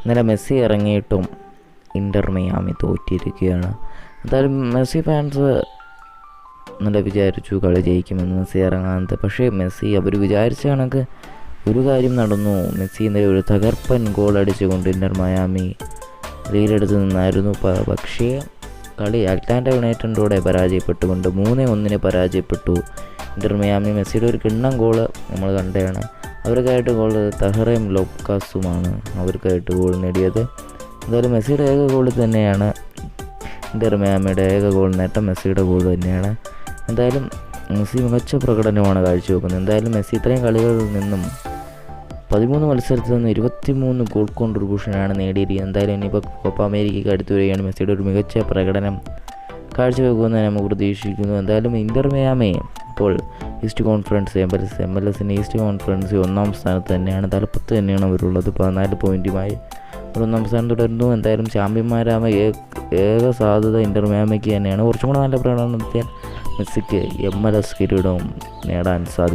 ഇന്നലെ മെസ്സി ഇറങ്ങിയിട്ടും ഇൻ്റർ മിയാമി തോറ്റിരിക്കുകയാണ്. എന്തായാലും Messi fans ഇന്നലെ വിചാരിച്ചു കളി ജയിക്കുമെന്ന് മെസ്സി ഇറങ്ങാനത്. പക്ഷേ മെസ്സി അവർ വിചാരിച്ച കണക്ക് ഒരു കാര്യം നടന്നു. മെസ്സി ഇന്നലെ ഒരു തകർപ്പൻ ഗോൾ അടിച്ചുകൊണ്ട് ഇൻ്റർ മിയാമി ലീഡെടുത്ത് നിന്നായിരുന്നു. പക്ഷേ കളി അറ്റ്ലാന്റ യുണൈറ്റഡിനോടെ പരാജയപ്പെട്ടുകൊണ്ട് 3-1 പരാജയപ്പെട്ടു ഇൻ്റർ മിയാമി. മെസ്സിയുടെ ഒരു കിണ്ണം ഗോള് നമ്മൾ കണ്ടതാണ്. അവർക്കായിട്ട് ഗോൾ തഹറേം ലോക്കാസുമാണ് അവർക്കായിട്ട് ഗോൾ നേടിയത്. എന്തായാലും മെസ്സിയുടെ ഏക ഗോൾ തന്നെയാണ് ഇൻ്റർ മിയാമിയുടെ ഏക ഗോൾ നേട്ടം മെസ്സിയുടെ ഗോൾ തന്നെയാണ്. എന്തായാലും മെസ്സി മികച്ച പ്രകടനമാണ് കാഴ്ചവെക്കുന്നത്. എന്തായാലും മെസ്സി ഇത്രയും കളികളിൽ നിന്നും 13 മത്സരത്തിൽ നിന്ന് 23 ഗോൾ കോൺട്രിബ്യൂഷനാണ് നേടിയിരിക്കുന്നത്. എന്തായാലും ഇനിയിപ്പോൾ കോപ്പ അമേരിക്കയ്ക്ക് അടുത്ത് വരികയാണ്. മെസ്സിയുടെ ഒരു മികച്ച പ്രകടനം കാഴ്ചവെക്കുമെന്ന് നമുക്ക് പ്രതീക്ഷിക്കുന്നു. എന്തായാലും ഇൻ്റർ മിയാമി ഇപ്പോൾ east conference MLS east conference 1-ാം സ്ഥാനത്ത് തന്നെയാണ്. തലപ്പത്ത് തന്നെയാണ് അവരുള്ളത്. 14 പോയിൻറ്റുമായി 1-ാം സ്ഥാനം തുടരുന്നു. എന്തായാലും ചാമ്പ്യന്മാരാകാൻ ഏക സാധ്യത ഇൻ്റർ മിയാമിക്ക് തന്നെയാണ്. കുറച്ചും കൂടെ നല്ല പ്രകടനം നടത്തിയാൽ മെസ്സിക്ക് MLS കിരീടവും നേടാൻ സാധിക്കും.